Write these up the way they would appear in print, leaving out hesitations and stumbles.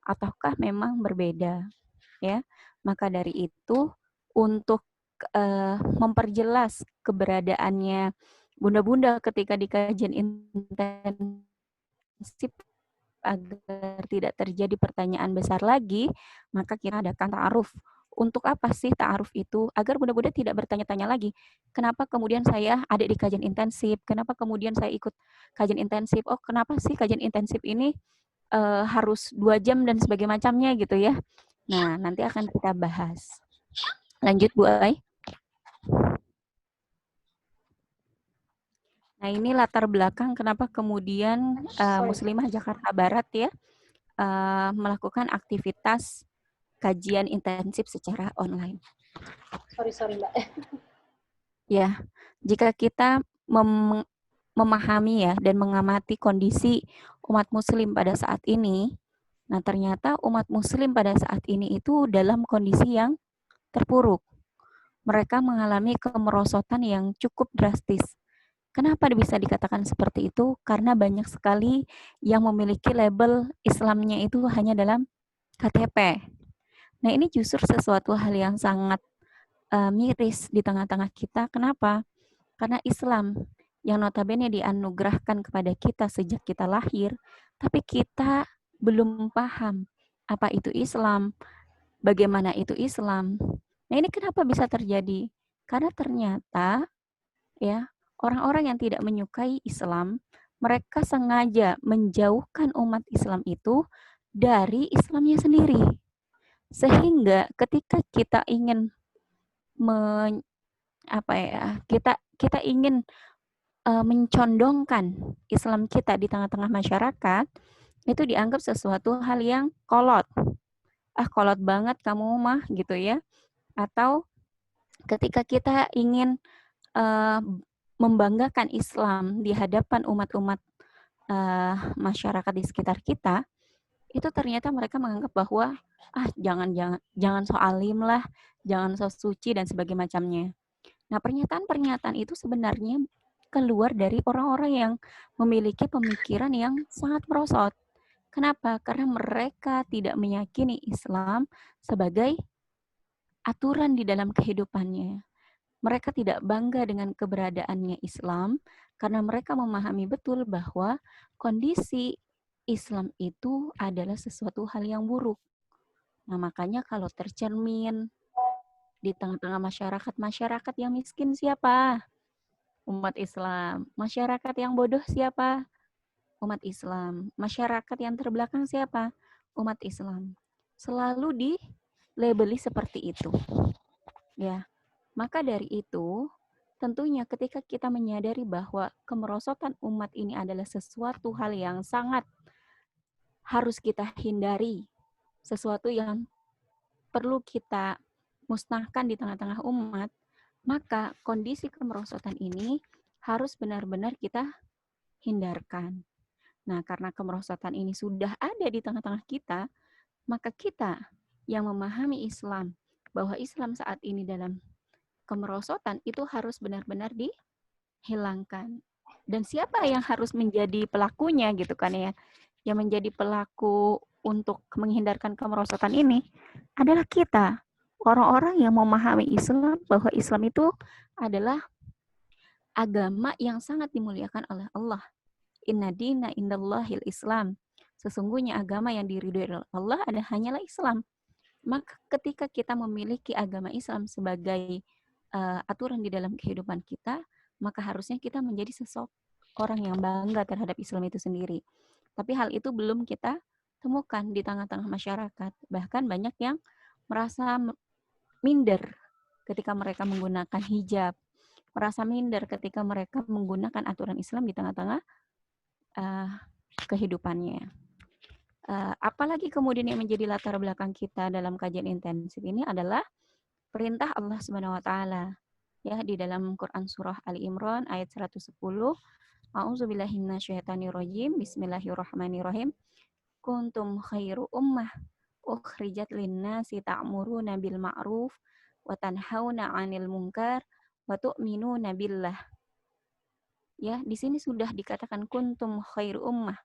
ataukah memang berbeda, ya. Maka dari itu untuk memperjelas keberadaannya bunda-bunda ketika di kajian intensif agar tidak terjadi pertanyaan besar lagi, maka kita adakan ta'aruf. Untuk apa sih ta'aruf itu? Agar bunda-bunda tidak bertanya-tanya lagi, kenapa kemudian saya ada di kajian intensif? Kenapa kemudian saya ikut kajian intensif? Oh, kenapa sih kajian intensif ini harus 2 jam dan sebagainya macamnya gitu ya. Nah, nanti akan kita bahas. Lanjut, Bu Ai. Nah, ini latar belakang kenapa kemudian Muslimah Jakarta Barat ya melakukan aktivitas kajian intensif secara online. Sorry Mbak. Ya, jika kita memahami ya dan mengamati kondisi umat muslim pada saat ini, nah ternyata umat muslim pada saat ini itu dalam kondisi yang terpuruk. Mereka mengalami kemerosotan yang cukup drastis. Kenapa bisa dikatakan seperti itu? Karena banyak sekali yang memiliki label Islamnya itu hanya dalam KTP. Nah, ini justru sesuatu hal yang sangat miris di tengah-tangah kita. Kenapa? Karena Islam yang notabene dianugerahkan kepada kita sejak kita lahir, tapi kita belum paham apa itu Islam, bagaimana itu Islam. Nah, ini kenapa bisa terjadi? Karena ternyata ya, orang-orang yang tidak menyukai Islam, mereka sengaja menjauhkan umat Islam itu dari Islamnya sendiri. Sehingga ketika kita ingin kita kita ingin mencondongkan Islam kita di tengah-tengah masyarakat, itu dianggap sesuatu hal yang kolot. Ah, kolot banget kamu mah gitu ya. Atau ketika kita ingin uh, membanggakan Islam di hadapan umat-umat masyarakat di sekitar kita, itu ternyata mereka menganggap bahwa jangan so alim lah, jangan so suci dan sebagainya macamnya. Nah, pernyataan-pernyataan itu sebenarnya keluar dari orang-orang yang memiliki pemikiran yang sangat merosot. Kenapa? Karena mereka tidak meyakini Islam sebagai aturan di dalam kehidupannya. Mereka tidak bangga dengan keberadaannya Islam karena mereka memahami betul bahwa kondisi Islam itu adalah sesuatu hal yang buruk. Nah, makanya kalau tercermin di tengah-tengah masyarakat yang miskin siapa? Umat Islam. Masyarakat yang bodoh siapa? Umat Islam. Masyarakat yang terbelakang siapa? Umat Islam. Selalu dilabeli seperti itu. Ya. Maka dari itu, tentunya ketika kita menyadari bahwa kemerosotan umat ini adalah sesuatu hal yang sangat harus kita hindari, sesuatu yang perlu kita musnahkan di tengah-tengah umat, maka kondisi kemerosotan ini harus benar-benar kita hindarkan. Nah, karena kemerosotan ini sudah ada di tengah-tengah kita, maka kita yang memahami Islam, bahwa Islam saat ini dalam kemerosotan itu harus benar-benar dihilangkan. Dan siapa yang harus menjadi pelakunya gitu kan ya? Yang menjadi pelaku untuk menghindarkan kemerosotan ini adalah kita. Orang-orang yang memahami Islam bahwa Islam itu adalah agama yang sangat dimuliakan oleh Allah. Inna dina indallahil Islam. Sesungguhnya agama yang diridhoi oleh Allah hanyalah Islam. Maka ketika kita memiliki agama Islam sebagai aturan di dalam kehidupan kita, maka harusnya kita menjadi orang yang bangga terhadap Islam itu sendiri. Tapi hal itu belum kita temukan di tengah-tengah masyarakat. Bahkan banyak yang merasa minder ketika mereka menggunakan hijab, merasa minder ketika mereka menggunakan aturan Islam di tengah-tengah kehidupannya. Apalagi kemudian yang menjadi latar belakang kita dalam kajian intensif ini adalah perintah Allah Subhanahu wa taala ya di dalam Quran surah Ali Imran ayat 110. A'udzubillahi minasyaitonirrajim. Bismillahirrahmanirrahim. Kuntum khairu ummah ukhrijat linnasi ta'muruna bil ma'ruf wa tanhauna 'anil munkar wa tu'minuna billah. Ya, di sini sudah dikatakan kuntum khairu ummah.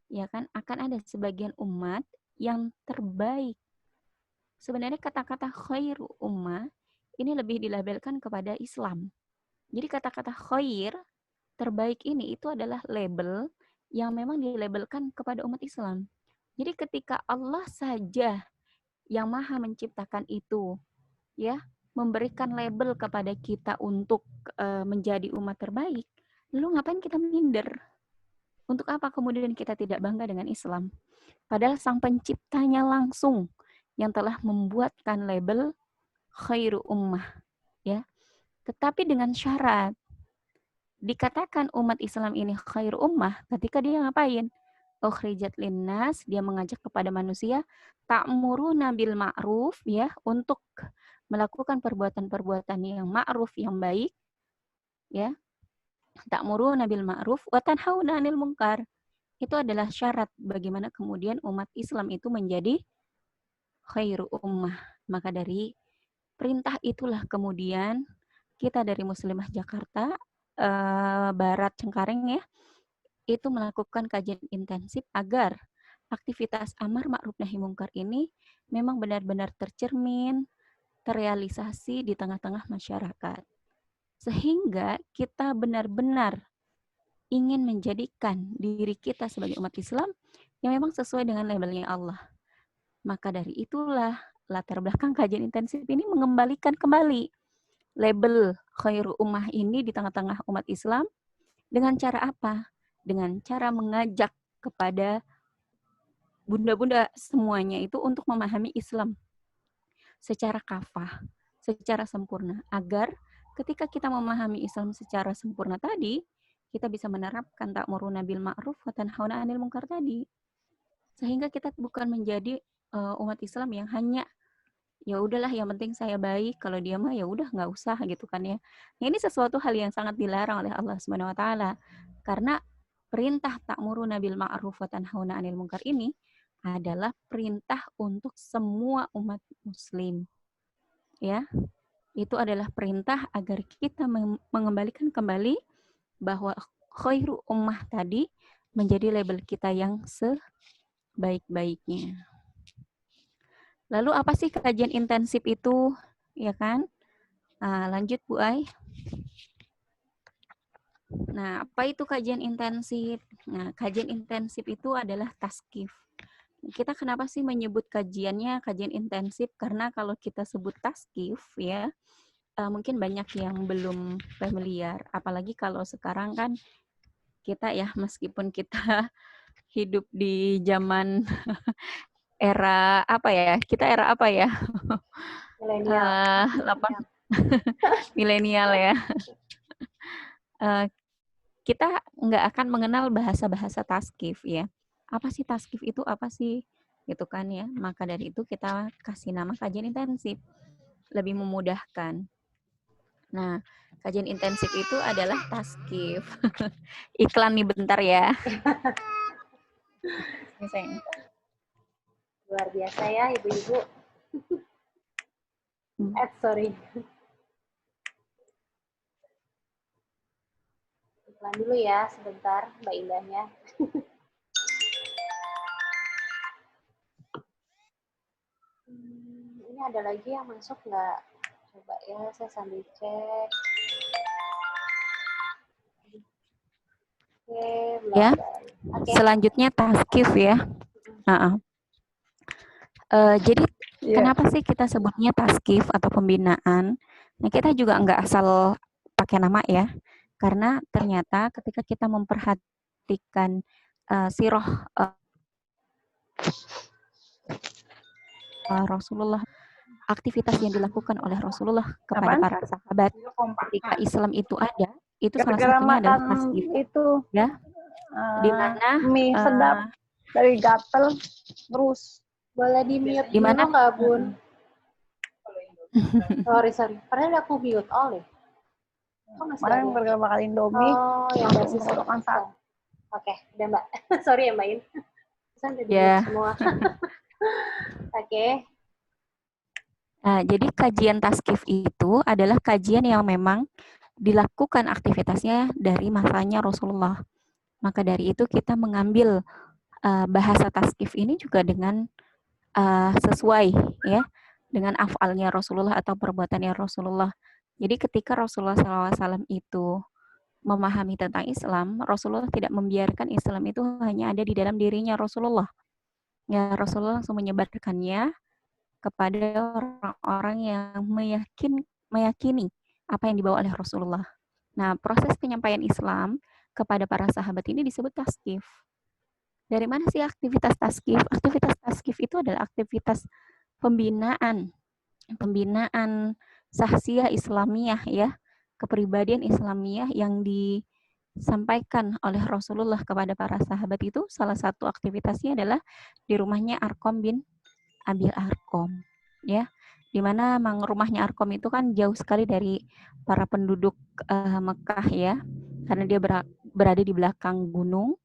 Ya kan, akan ada sebagian umat yang terbaik. Sebenarnya kata-kata khairu ummah ini lebih dilabelkan kepada Islam. Jadi kata-kata khair, terbaik ini itu adalah label yang memang dilabelkan kepada umat Islam. Jadi ketika Allah saja yang maha menciptakan itu, ya, memberikan label kepada kita untuk menjadi umat terbaik, lalu ngapain kita minder? Untuk apa kemudian kita tidak bangga dengan Islam? Padahal sang penciptanya langsung yang telah membuatkan label khairu ummah, ya. Tetapi dengan syarat dikatakan umat Islam ini khairu ummah ketika dia ngapain? Ukhrijat linnas, dia mengajak kepada manusia ta'muruna bil ma'ruf, ya, untuk melakukan perbuatan-perbuatan yang ma'ruf, yang baik, ya. Ta'muruna bil ma'ruf wa tanhauna 'anil munkar. Itu adalah syarat bagaimana kemudian umat Islam itu menjadi khairu ummah. Maka dari perintah itulah kemudian kita dari Muslimah Jakarta Barat Cengkareng, ya, itu melakukan kajian intensif agar aktivitas amar ma'ruf nahi mungkar ini memang benar-benar tercermin, terrealisasi di tengah-tengah masyarakat. Sehingga kita benar-benar ingin menjadikan diri kita sebagai umat Islam yang memang sesuai dengan labelnya Allah. Maka dari itulah latar belakang kajian intensif ini mengembalikan kembali label khairu ummah ini di tengah-tengah umat Islam dengan cara apa? Dengan cara mengajak kepada bunda-bunda semuanya itu untuk memahami Islam secara kafah, secara sempurna, agar ketika kita memahami Islam secara sempurna tadi, kita bisa menerapkan ta'muruna bil ma'ruf wa tanhauna 'anil munkar tadi. Sehingga kita bukan menjadi umat Islam yang hanya ya udahlah yang penting saya baik, kalau dia mah ya udah nggak usah gitu kan ya. Nah, ini sesuatu hal yang sangat dilarang oleh Allah Subhanahu wa taala. Karena perintah ta'muruna bil ma'ruf wa tanhauna 'anil munkar ini adalah perintah untuk semua umat muslim. Ya, itu adalah perintah agar kita mengembalikan kembali bahwa khairu ummah tadi menjadi label kita yang sebaik-baiknya. Lalu apa sih kajian intensif itu, ya kan? Lanjut Bu Ai. Nah, apa itu kajian intensif? Nah, kajian intensif itu adalah taskif. Kita kenapa sih menyebut kajiannya kajian intensif? Karena kalau kita sebut taskif, ya, mungkin banyak yang belum familiar. Apalagi kalau sekarang kan kita ya, meskipun kita hidup di zaman era apa ya? Kita era apa ya? Milenial. Milenial ya. Kita nggak akan mengenal bahasa-bahasa taskif ya. Apa sih taskif itu? Apa sih? Gitu kan ya. Maka dari itu kita kasih nama kajian intensif. Lebih memudahkan. Nah, kajian intensif itu adalah taskif. Iklan nih bentar ya. Luar biasa ya ibu-ibu. Sorry. Iklan dulu ya sebentar Mbak Indahnya. Ini ada lagi yang masuk nggak? Coba ya, saya sambil cek. Oke, Ya. Oke. Selanjutnya taskif ya. Jadi kenapa sih kita sebutnya taskif atau pembinaan? Nah, kita juga nggak asal pakai nama ya. Karena ternyata ketika kita memperhatikan sirah Rasulullah, aktivitas yang dilakukan oleh Rasulullah kepada para sahabat ketika Islam itu ada, itu salah satunya adalah taskif. Itu ya, di mana mie sedap dari gatel terus. Boleh di mute di mana dulu nggak Bun? sorry. Padahal aku mute oleh. Kemarin berapa kali Indomie. Oh, yang masih makan satu. Oke, udah Mbak. Sorry ya Mbak In. Sampai di semua. Oke. Nah, jadi kajian taskif itu adalah kajian yang memang dilakukan aktivitasnya dari masanya Rasulullah. Maka dari itu kita mengambil bahasa taskif ini juga dengan sesuai ya dengan afalnya Rasulullah atau perbuatannya Rasulullah. Jadi ketika Rasulullah SAW itu memahami tentang Islam, Rasulullah tidak membiarkan Islam itu hanya ada di dalam dirinya Rasulullah. Ya, Rasulullah langsung menyebarkannya kepada orang-orang yang meyakini apa yang dibawa oleh Rasulullah. Nah, proses penyampaian Islam kepada para sahabat ini disebut taskif. Dari mana sih aktivitas taskif? Aktivitas taskif itu adalah aktivitas pembinaan sahsiah Islamiyah ya, kepribadian Islamiyah yang disampaikan oleh Rasulullah kepada para sahabat itu. Salah satu aktivitasnya adalah di rumahnya Arqam bin Abil Arqam ya, di mana rumahnya Arqam itu kan jauh sekali dari para penduduk Mekah ya, karena dia berada di belakang gunung,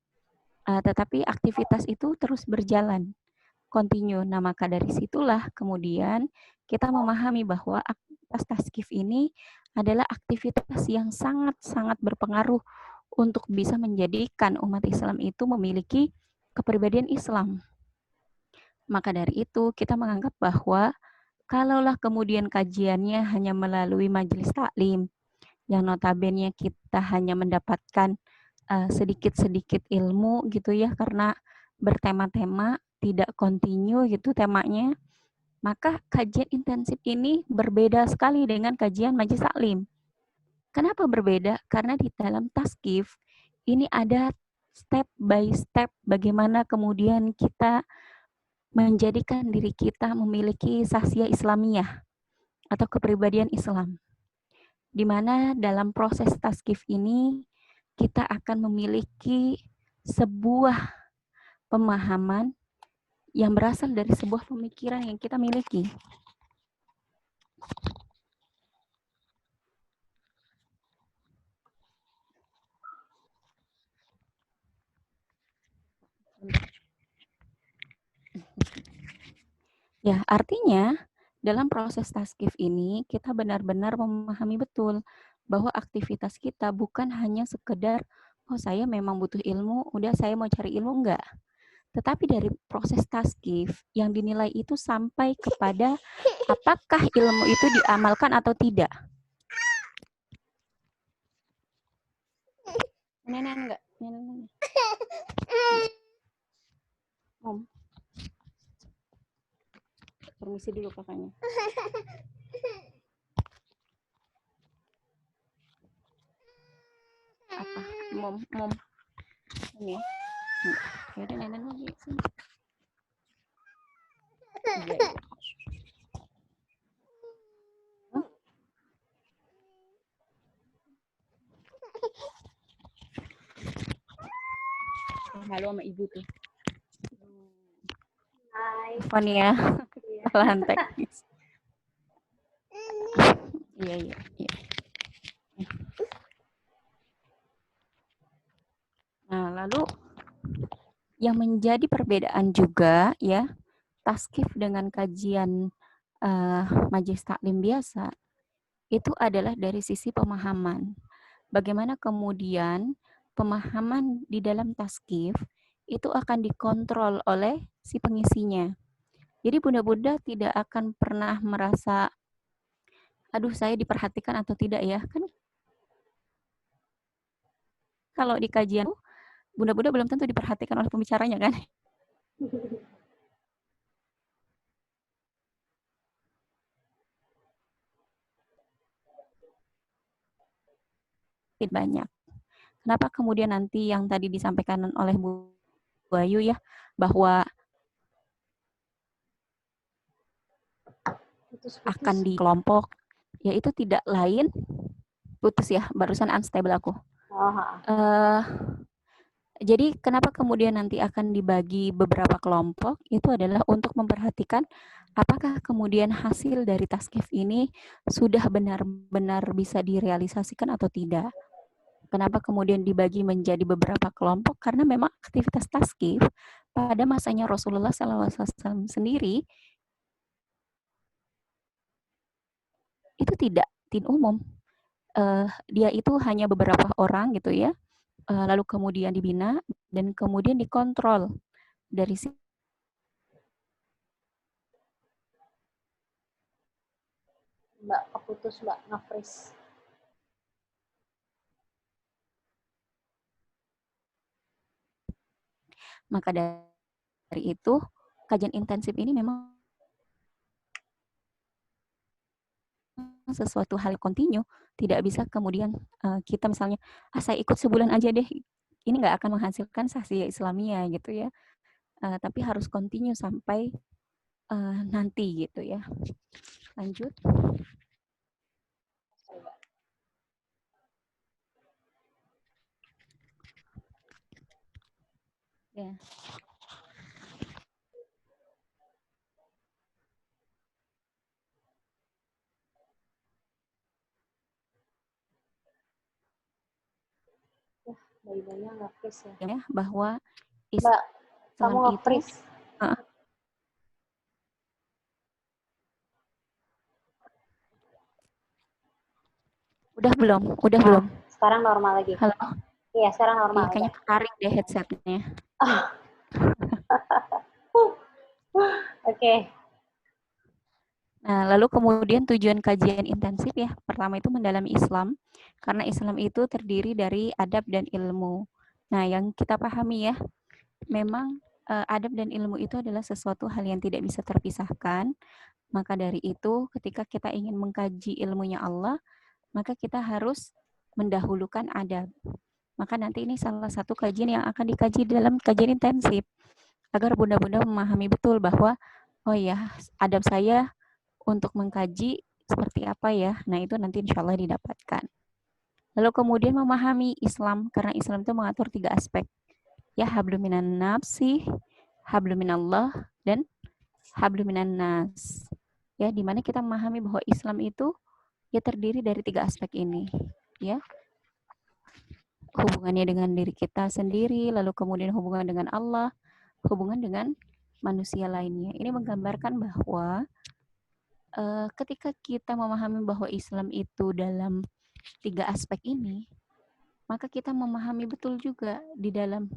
tetapi aktivitas itu terus berjalan continue. Nah, maka dari situlah kemudian kita memahami bahwa aktivitas taskif ini adalah aktivitas yang sangat-sangat berpengaruh untuk bisa menjadikan umat Islam itu memiliki kepribadian Islam. Maka dari itu kita menganggap bahwa kalaulah kemudian kajiannya hanya melalui majelis taklim, yang notabene kita hanya mendapatkan sedikit-sedikit ilmu gitu ya, karena bertema-tema, tidak kontinu gitu temanya, maka kajian intensif ini berbeda sekali dengan kajian majelis taklim. Kenapa berbeda? Karena di dalam taskif ini ada step by step bagaimana kemudian kita menjadikan diri kita memiliki sahsiah Islamiyah atau kepribadian Islam. Di mana dalam proses taskif ini kita akan memiliki sebuah pemahaman yang berasal dari sebuah pemikiran yang kita miliki. Ya, artinya dalam proses taskif ini kita benar-benar memahami betul bahwa aktivitas kita bukan hanya sekedar oh saya memang butuh ilmu, udah saya mau cari ilmu, enggak. Tetapi dari proses taskif yang dinilai itu sampai kepada apakah ilmu itu diamalkan atau tidak. Nenek enggak? Nenek. Om. Permisi dulu kakaknya. Apa? Mom. Ini. Ya udah nenek lagi sini. Iya. Halo sama ibu tuh. Hai. Fania, kesalahan teknis. Iya. Nah, lalu yang menjadi perbedaan juga ya, taskif dengan kajian majelis taklim biasa itu adalah dari sisi pemahaman. Bagaimana kemudian pemahaman di dalam taskif itu akan dikontrol oleh si pengisinya. Jadi bunda-bunda tidak akan pernah merasa, aduh saya diperhatikan atau tidak ya. Kan kalau di kajian, bunda-bunda belum tentu diperhatikan oleh pembicaranya kan. Banyak. Kenapa kemudian nanti yang tadi disampaikan oleh Bu Ayu ya, bahwa akan di kelompok, yaitu tidak lain, putus ya, barusan unstable aku. Jadi kenapa kemudian nanti akan dibagi beberapa kelompok, itu adalah untuk memperhatikan apakah kemudian hasil dari taskif ini sudah benar-benar bisa direalisasikan atau tidak. Kenapa kemudian dibagi menjadi beberapa kelompok? Karena memang aktivitas taskif pada masanya Rasulullah SAW sendiri itu tidak umum. Dia itu hanya beberapa orang gitu ya, lalu kemudian dibina dan kemudian dikontrol dari Mbak keputus, Mbak, nge-freeze. Maka dari itu, kajian intensif ini memang sesuatu hal kontinu, tidak bisa kemudian kita misalnya, saya ikut sebulan aja deh, ini nggak akan menghasilkan sahsiah Islamiyah gitu ya, tapi harus kontinu sampai nanti gitu ya. Lanjut. Ya. Bayi-bayinya nge-freeze ya. Ya, bahwa Mbak, kamu Islam itu nge-freeze. udah belum? Udah Nah, belum? sekarang normal lagi. Halo? Iya, sekarang Iya, normal. kayaknya ketarik deh headsetnya. Oke. Nah, lalu kemudian tujuan kajian intensif ya, pertama itu mendalami Islam, karena Islam itu terdiri dari adab dan ilmu. Nah, yang kita pahami ya, memang adab dan ilmu itu adalah sesuatu hal yang tidak bisa terpisahkan. Maka dari itu, ketika kita ingin mengkaji ilmunya Allah, maka kita harus mendahulukan adab. Maka nanti ini salah satu kajian yang akan dikaji dalam kajian intensif, agar bunda-bunda memahami betul bahwa, oh ya, adab saya untuk mengkaji seperti apa ya. Nah, itu nanti insya Allah didapatkan. Lalu kemudian memahami Islam, karena Islam itu mengatur 3 aspek. Ya, hablum minan nafsi, hablum minallah, dan hablum minan nas. Ya, di mana kita memahami bahwa Islam itu ya terdiri dari 3 aspek ini. Ya, hubungannya dengan diri kita sendiri, lalu kemudian hubungan dengan Allah, hubungan dengan manusia lainnya. Ini menggambarkan bahwa ketika kita memahami bahwa Islam itu dalam 3 aspek ini, maka kita memahami betul juga di dalam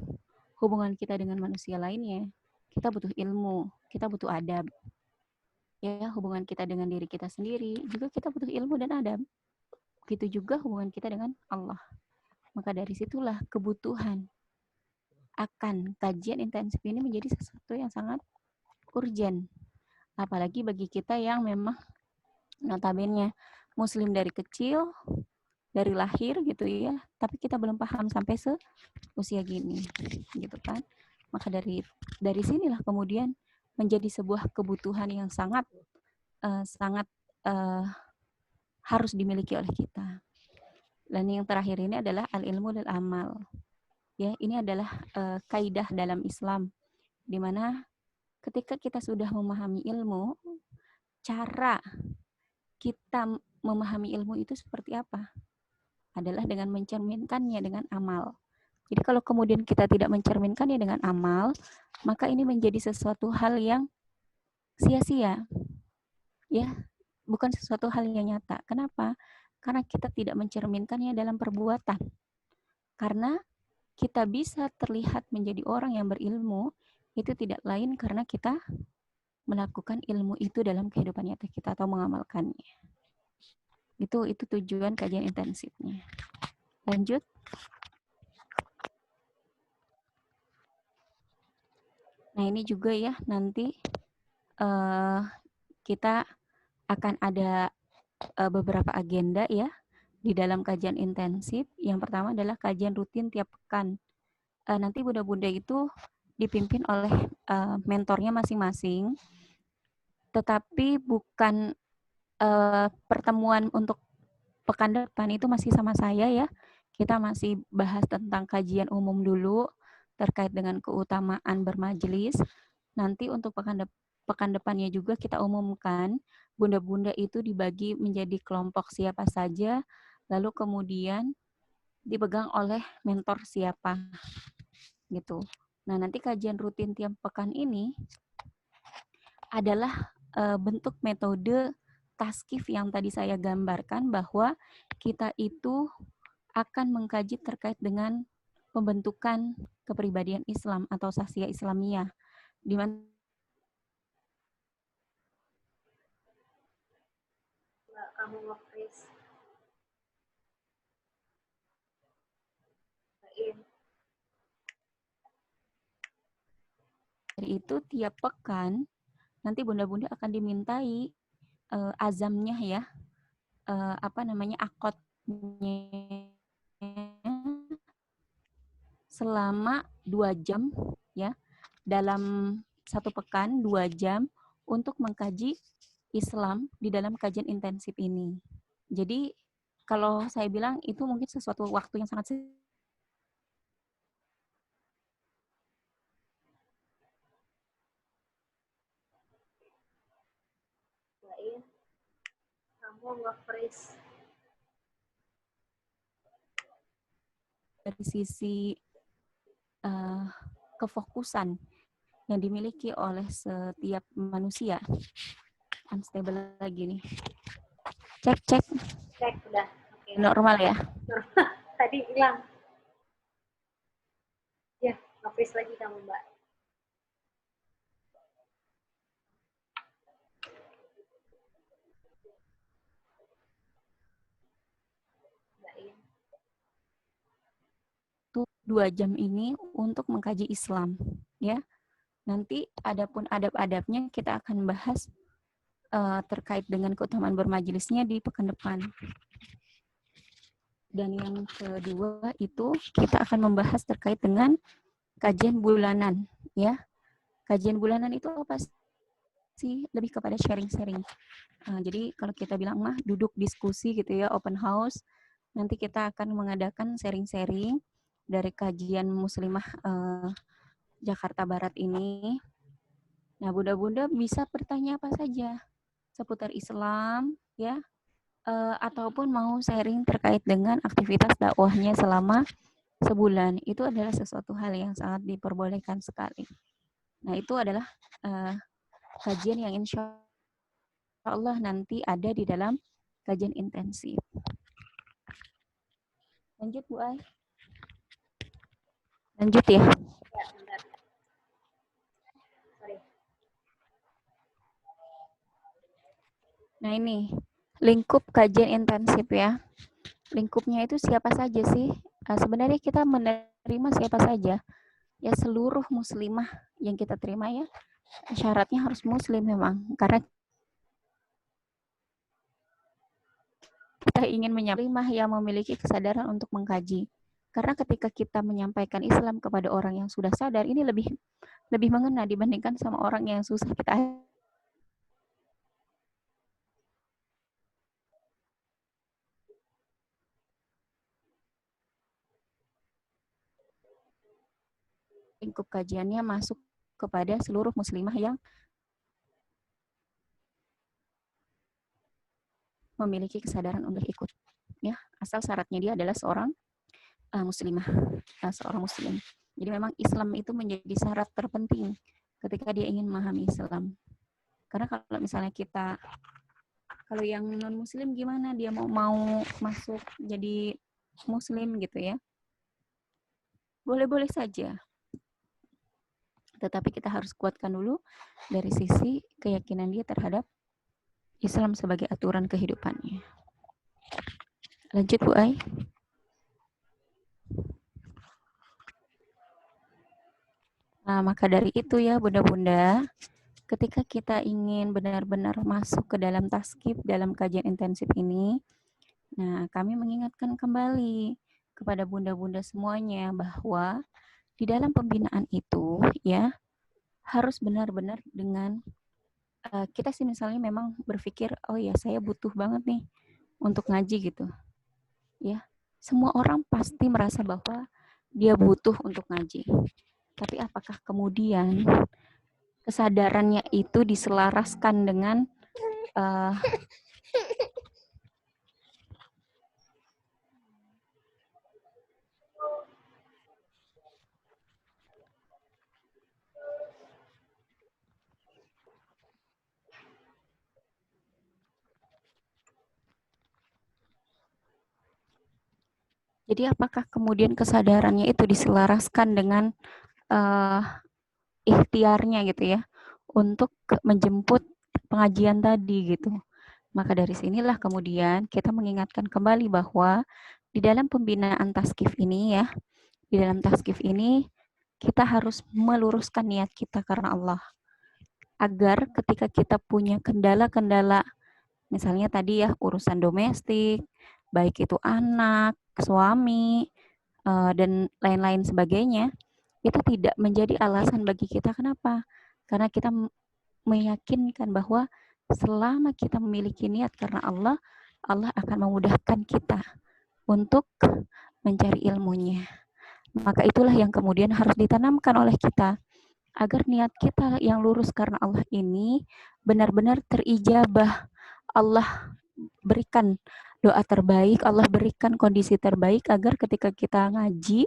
hubungan kita dengan manusia lainnya. Kita butuh ilmu, kita butuh adab. Ya, hubungan kita dengan diri kita sendiri, juga kita butuh ilmu dan adab. Begitu juga hubungan kita dengan Allah. Maka dari situlah kebutuhan akan kajian intensif ini menjadi sesuatu yang sangat urgent. Apalagi bagi kita yang memang notabene muslim dari kecil, dari lahir gitu ya, tapi kita belum paham sampai usia gini gitu kan. Maka dari sinilah kemudian menjadi sebuah kebutuhan yang sangat harus dimiliki oleh kita. Dan yang terakhir ini adalah al-ilmu dan amal. Ya, ini adalah kaidah dalam Islam, di mana ketika kita sudah memahami ilmu, cara kita memahami ilmu itu seperti apa? Adalah dengan mencerminkannya dengan amal. Jadi kalau kemudian kita tidak mencerminkannya dengan amal, maka ini menjadi sesuatu hal yang sia-sia. Ya, bukan sesuatu hal yang nyata. Kenapa? Karena kita tidak mencerminkannya dalam perbuatan. Karena kita bisa terlihat menjadi orang yang berilmu, itu tidak lain karena kita melakukan ilmu itu dalam kehidupan nyata kita atau mengamalkannya. Itu tujuan kajian intensifnya. Lanjut. Nah, ini juga ya nanti kita akan ada beberapa agenda ya di dalam kajian intensif. Yang pertama adalah kajian rutin tiap pekan. Nanti bunda-bunda itu dipimpin oleh mentornya masing-masing, tetapi bukan pertemuan untuk pekan depan itu masih sama saya ya. Kita masih bahas tentang kajian umum dulu terkait dengan keutamaan bermajelis. Nanti untuk pekan depannya juga kita umumkan bunda-bunda itu dibagi menjadi kelompok siapa saja, lalu kemudian dipegang oleh mentor siapa gitu. Nah, nanti kajian rutin tiap pekan ini adalah bentuk metode taskif yang tadi saya gambarkan, bahwa kita itu akan mengkaji terkait dengan pembentukan kepribadian Islam atau sahsiah Islamiyah, di mana kamu nge-freeze? Dari itu tiap pekan nanti bunda-bunda akan dimintai azamnya ya, akotnya selama 2 jam ya, dalam 1 pekan 2 jam untuk mengkaji Islam di dalam kajian intensif ini. Jadi kalau saya bilang itu mungkin sesuatu waktu yang sangat kamu nge-freeze. dari sisi kefokusan yang dimiliki oleh setiap manusia. Unstable lagi nih. Cek. Cek udah. Okay. Normal ya? Tadi hilang. Ya, nge-freeze lagi kamu, Mbak. Itu 2 jam ini untuk mengkaji Islam, ya. Nanti adapun adab-adabnya kita akan bahas terkait dengan keutamaan bermajelisnya di pekan depan. Dan yang kedua itu kita akan membahas terkait dengan kajian bulanan, ya. Kajian bulanan itu apa sih? Lebih kepada sharing-sharing. Jadi kalau kita bilang mah duduk diskusi gitu ya, open house. Nanti kita akan mengadakan sharing-sharing dari kajian muslimah Jakarta Barat ini. Nah, bunda-bunda bisa bertanya apa saja seputar Islam, ya, ataupun mau sharing terkait dengan aktivitas dakwahnya selama sebulan. Itu adalah sesuatu hal yang sangat diperbolehkan sekali. Nah, itu adalah kajian yang insya Allah nanti ada di dalam kajian intensif. Lanjut, Bu Ai. Lanjut ya. Ya, bentar. Sorry. Nah ini, lingkup kajian intensif ya. Lingkupnya itu siapa saja sih? Sebenarnya kita menerima siapa saja. Ya seluruh muslimah yang kita terima ya. Syaratnya harus muslim memang. Karena kita ingin menyampaikan yang memiliki kesadaran untuk mengkaji. Karena ketika kita menyampaikan Islam kepada orang yang sudah sadar, ini lebih mengena dibandingkan sama orang yang susah kita lingkup kajiannya masuk kepada seluruh muslimah yang memiliki kesadaran untuk ikut. Ya, asal syaratnya dia adalah seorang muslimah, seorang muslim. Jadi memang Islam itu menjadi syarat terpenting ketika dia ingin memahami Islam. Karena kalau misalnya kita, kalau yang non muslim gimana dia mau masuk jadi muslim gitu ya? Boleh-boleh saja. Tetapi kita harus kuatkan dulu dari sisi keyakinan dia terhadap Islam sebagai aturan kehidupannya. Lanjut Bu Ai. Nah, maka dari itu ya bunda-bunda, ketika kita ingin benar-benar masuk ke dalam taskib, dalam kajian intensif ini, nah kami mengingatkan kembali kepada bunda-bunda semuanya bahwa di dalam pembinaan itu ya harus benar-benar dengan kita sih misalnya memang berpikir, oh ya saya butuh banget nih untuk ngaji gitu. Ya, semua orang pasti merasa bahwa dia butuh untuk ngaji. Tapi apakah kemudian kesadarannya itu diselaraskan dengan jadi apakah kemudian kesadarannya itu diselaraskan dengan ikhtiarnya gitu ya untuk menjemput pengajian tadi gitu. Maka dari sinilah kemudian kita mengingatkan kembali bahwa di dalam pembinaan taskif ini ya, di dalam taskif ini kita harus meluruskan niat kita karena Allah. Agar ketika kita punya kendala-kendala, misalnya tadi ya urusan domestik, baik itu anak, suami, dan lain-lain sebagainya, itu tidak menjadi alasan bagi kita. Kenapa? Karena kita meyakinkan bahwa selama kita memiliki niat karena Allah, Allah akan memudahkan kita untuk mencari ilmunya. Maka itulah yang kemudian harus ditanamkan oleh kita, agar niat kita yang lurus karena Allah ini benar-benar terijabah. Allah berikan doa terbaik, Allah berikan kondisi terbaik agar ketika kita ngaji,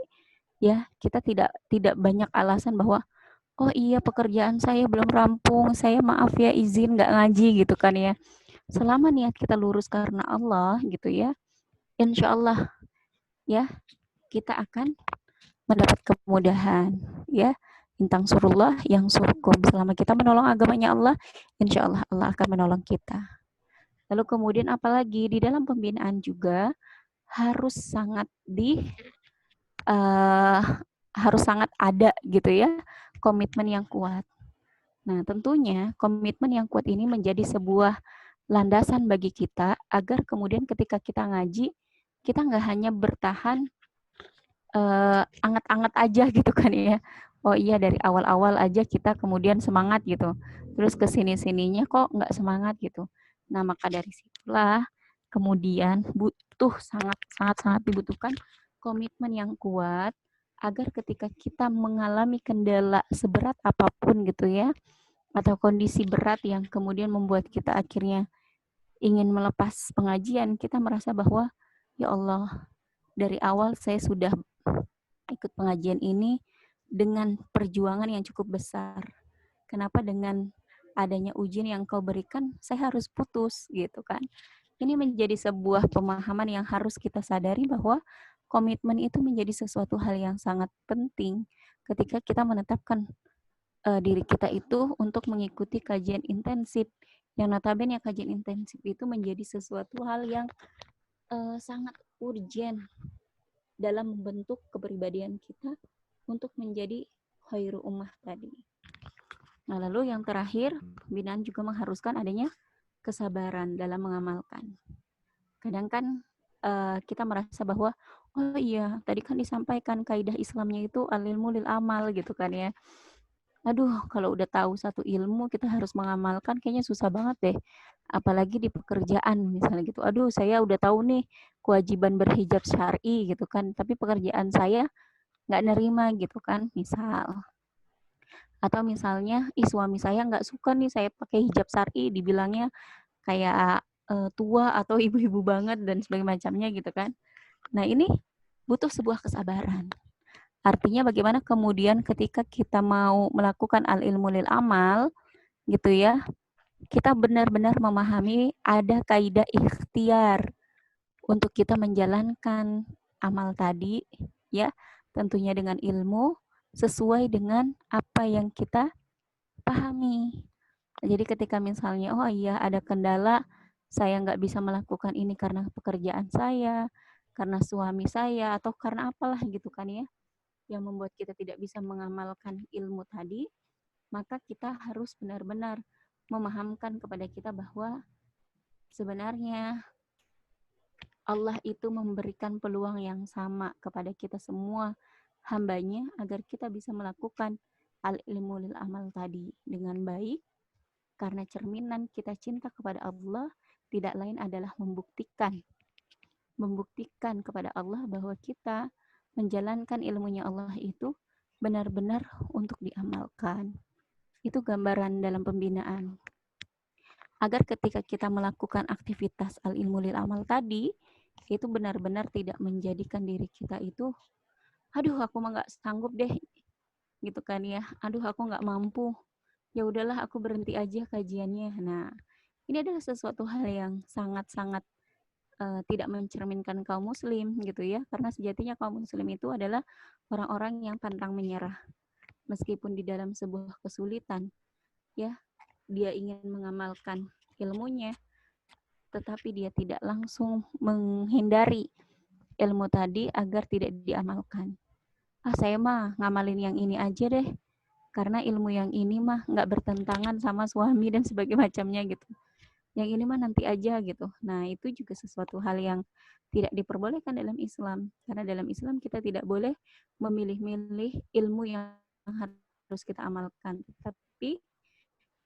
ya kita tidak banyak alasan bahwa oh iya pekerjaan saya belum rampung, saya maaf ya izin nggak ngaji gitu kan ya. Selama niat kita lurus karena Allah gitu ya, insya Allah ya kita akan mendapat kemudahan ya. Intang surullah yang surkum. Selama kita menolong agamanya Allah, insya Allah Allah akan menolong kita. Lalu kemudian apalagi di dalam pembinaan juga harus sangat harus sangat ada gitu ya komitmen yang kuat. Nah tentunya komitmen yang kuat ini menjadi sebuah landasan bagi kita agar kemudian ketika kita ngaji kita nggak hanya bertahan anget-anget aja gitu kan ya. Oh iya dari awal-awal aja kita kemudian semangat gitu. Terus kesini-sininya kok nggak semangat gitu. Nah maka dari situlah kemudian butuh sangat dibutuhkan komitmen yang kuat agar ketika kita mengalami kendala seberat apapun gitu ya, atau kondisi berat yang kemudian membuat kita akhirnya ingin melepas pengajian, kita merasa bahwa ya Allah dari awal saya sudah ikut pengajian ini dengan perjuangan yang cukup besar. Kenapa dengan adanya ujian yang kau berikan, saya harus putus gitu kan. Ini menjadi sebuah pemahaman yang harus kita sadari bahwa komitmen itu menjadi sesuatu hal yang sangat penting ketika kita menetapkan diri kita itu untuk mengikuti kajian intensif. Yang notabene kajian intensif itu menjadi sesuatu hal yang sangat urgent dalam membentuk kepribadian kita untuk menjadi khairu ummah tadi. Nah, lalu yang terakhir, pembinaan juga mengharuskan adanya kesabaran dalam mengamalkan. Kadang kan kita merasa bahwa oh iya, tadi kan disampaikan kaidah Islamnya itu al-ilmu lil amal gitu kan ya. Aduh, kalau udah tahu satu ilmu kita harus mengamalkan kayaknya susah banget deh. Apalagi di pekerjaan misalnya gitu. Aduh, saya udah tahu nih kewajiban berhijab syar'i gitu kan, tapi pekerjaan saya nggak nerima gitu kan, misal. Atau misalnya, suami saya nggak suka nih saya pakai hijab syar'i, dibilangnya kayak tua atau ibu-ibu banget dan sebagainya macamnya gitu kan. Nah ini butuh sebuah kesabaran. Artinya bagaimana kemudian ketika kita mau melakukan al-ilmu lil amal gitu ya, kita benar-benar memahami ada kaidah ikhtiar untuk kita menjalankan amal tadi ya, tentunya dengan ilmu sesuai dengan apa yang kita pahami. Jadi ketika misalnya oh iya ada kendala saya nggak bisa melakukan ini karena pekerjaan saya, karena suami saya atau karena apalah gitu kan ya, yang membuat kita tidak bisa mengamalkan ilmu tadi, maka kita harus benar-benar memahamkan kepada kita bahwa sebenarnya Allah itu memberikan peluang yang sama kepada kita semua hambanya agar kita bisa melakukan al-ilmu lil amal tadi dengan baik, karena cerminan kita cinta kepada Allah tidak lain adalah membuktikan kepada Allah bahwa kita menjalankan ilmunya Allah itu benar-benar untuk diamalkan. Itu gambaran dalam pembinaan. Agar ketika kita melakukan aktivitas al-ilmu lil amal tadi, itu benar-benar tidak menjadikan diri kita itu, aduh aku mah nggak sanggup deh, gitu kan ya. Aduh aku nggak mampu. Ya udahlah aku berhenti aja kajiannya. Nah, ini adalah sesuatu hal yang sangat-sangat tidak mencerminkan kaum muslim gitu ya. Karena sejatinya kaum muslim itu adalah orang-orang yang pantang menyerah. Meskipun di dalam sebuah kesulitan, ya dia ingin mengamalkan ilmunya, tetapi dia tidak langsung menghindari ilmu tadi agar tidak diamalkan. Saya mah ngamalin yang ini aja deh, karena ilmu yang ini mah nggak bertentangan sama suami dan sebagainya macamnya gitu. Yang ini mah nanti aja gitu. Nah, itu juga sesuatu hal yang tidak diperbolehkan dalam Islam. Karena dalam Islam kita tidak boleh memilih-milih ilmu yang harus kita amalkan. Tapi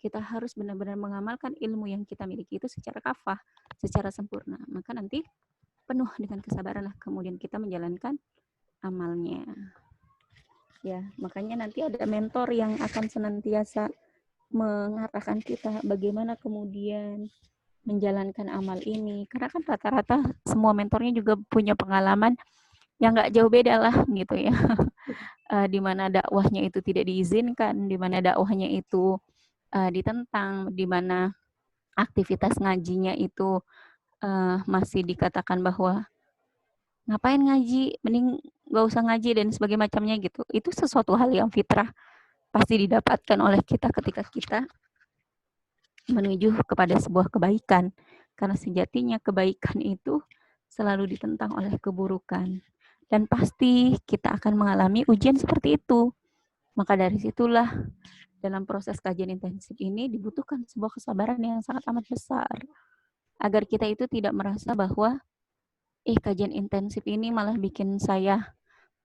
kita harus benar-benar mengamalkan ilmu yang kita miliki itu secara kafah, secara sempurna. Maka nanti penuh dengan kesabaran lah kemudian kita menjalankan amalnya. Ya, makanya nanti ada mentor yang akan senantiasa mengarahkan kita bagaimana kemudian menjalankan amal ini. Karena kan rata-rata semua mentornya juga punya pengalaman yang nggak jauh beda lah gitu ya. Di mana dakwahnya itu tidak diizinkan, di mana dakwahnya itu ditentang, di mana aktivitas ngajinya itu masih dikatakan bahwa ngapain ngaji, mending nggak usah ngaji dan sebagainya macamnya gitu. Itu sesuatu hal yang fitrah pasti didapatkan oleh kita ketika kita menuju kepada sebuah kebaikan. Karena sejatinya kebaikan itu selalu ditentang oleh keburukan. Dan pasti kita akan mengalami ujian seperti itu. Maka dari situlah dalam proses kajian intensif ini dibutuhkan sebuah kesabaran yang sangat amat besar. Agar kita itu tidak merasa bahwa kajian intensif ini malah bikin saya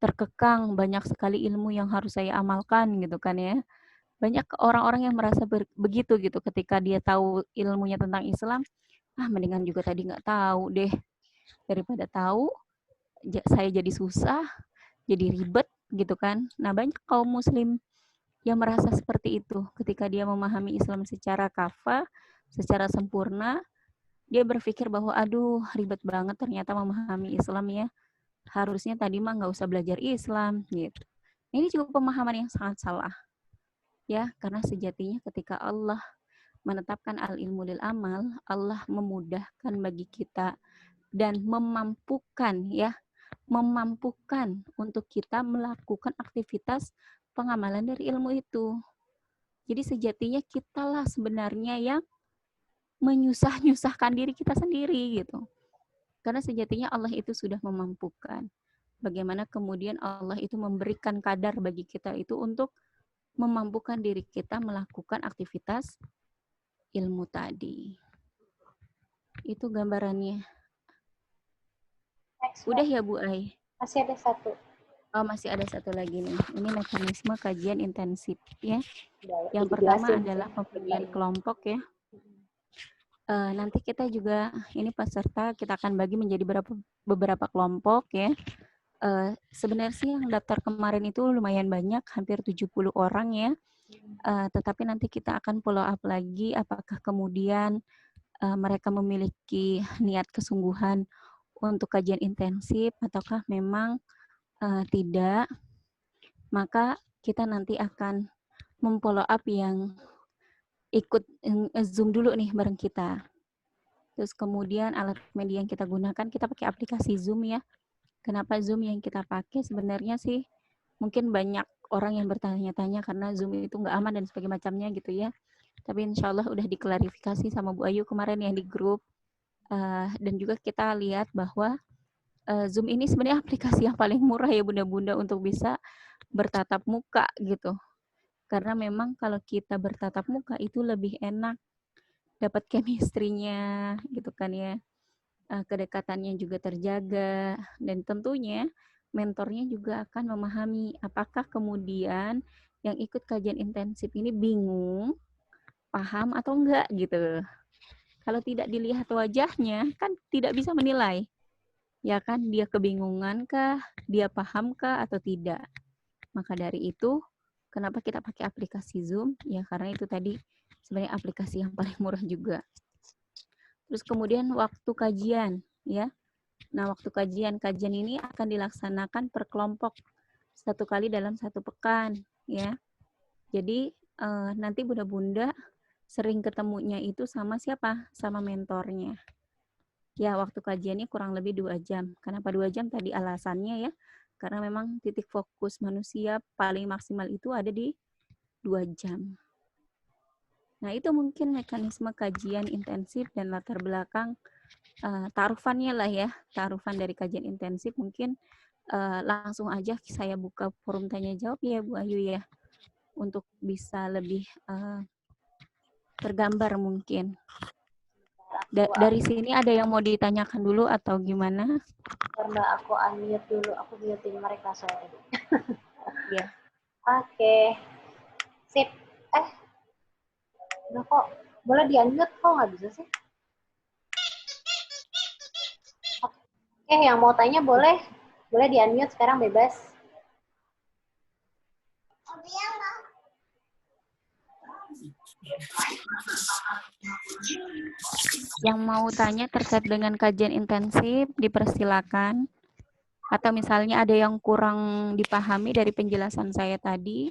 terkekang, banyak sekali ilmu yang harus saya amalkan gitu kan ya. Banyak orang-orang yang merasa begitu gitu ketika dia tahu ilmunya tentang Islam, mendingan juga tadi nggak tahu deh. Daripada tahu, saya jadi susah, jadi ribet gitu kan. Nah, banyak kaum muslim yang merasa seperti itu ketika dia memahami Islam secara kafah, secara sempurna, dia berpikir bahwa aduh ribet banget ternyata memahami Islam ya. Harusnya tadi mah nggak usah belajar Islam gitu. Ini juga pemahaman yang sangat salah. Ya, karena sejatinya ketika Allah menetapkan al-ilmu lil amal, Allah memudahkan bagi kita dan memampukan untuk kita melakukan aktivitas pengamalan dari ilmu itu. Jadi sejatinya kitalah sebenarnya yang menyusahkan diri kita sendiri gitu. Karena sejatinya Allah itu sudah memampukan. Bagaimana kemudian Allah itu memberikan kadar bagi kita itu untuk memampukan diri kita melakukan aktivitas ilmu tadi. Itu gambarannya. Next, Udah Mbak. ya Bu Ai? Masih ada satu. Oh, masih ada satu lagi nih. Ini mekanisme kajian intensif ya. Udah, Yang pertama adalah pembagian ini. kelompok ya. Nanti kita juga ini peserta kita akan bagi menjadi beberapa kelompok ya. Sebenarnya sih yang daftar kemarin itu lumayan banyak, hampir 70 orang ya. Tetapi nanti kita akan follow up lagi apakah kemudian mereka memiliki niat kesungguhan untuk kajian intensif ataukah memang tidak. Maka kita nanti akan memfollow up yang ikut Zoom dulu nih bareng kita. Terus kemudian alat media yang kita gunakan, kita pakai aplikasi Zoom ya. Kenapa Zoom yang kita pakai? Sebenarnya sih mungkin banyak orang yang bertanya-tanya karena Zoom itu nggak aman dan sebagainya macamnya gitu ya. Tapi insya Allah udah diklarifikasi sama Bu Ayu kemarin yang di grup. Dan juga kita lihat bahwa Zoom ini sebenarnya aplikasi yang paling murah ya bunda-bunda untuk bisa bertatap muka gitu. Karena memang kalau kita bertatap muka itu lebih enak, dapat chemistry-nya gitu kan ya. Kedekatannya juga terjaga dan tentunya mentornya juga akan memahami apakah kemudian yang ikut kajian intensif ini bingung, paham atau enggak gitu. Kalau tidak dilihat wajahnya kan tidak bisa menilai. Ya kan dia kebingungan kah, dia paham kah atau tidak. Maka dari itu kenapa kita pakai aplikasi Zoom? Ya karena itu tadi sebenarnya aplikasi yang paling murah juga. Terus kemudian waktu kajian ya. Nah, waktu kajian ini akan dilaksanakan per kelompok 1 kali dalam 1 pekan, ya. Jadi nanti bunda-bunda sering ketemunya itu sama siapa? Sama mentornya. Ya, waktu kajiannya kurang lebih 2 jam. Kenapa 2 jam tadi alasannya ya? Karena memang titik fokus manusia paling maksimal itu ada di 2 jam. Nah, itu mungkin mekanisme kajian intensif dan latar belakang ta'arufannya lah ya, ta'arufan dari kajian intensif mungkin langsung aja saya buka forum tanya jawab ya Bu Ayu ya, untuk bisa lebih tergambar mungkin. Dari sini ada yang mau ditanyakan dulu atau gimana? Karena aku unmute dulu, aku mutein mereka soalnya tadi. Ya. Oke. Sip. Udah kok. Boleh di-unmute kok nggak bisa sih? Oke, yang mau tanya boleh. Boleh di-unmute sekarang bebas. Yang mau tanya terkait dengan kajian intensif dipersilakan. Atau misalnya ada yang kurang dipahami dari penjelasan saya tadi,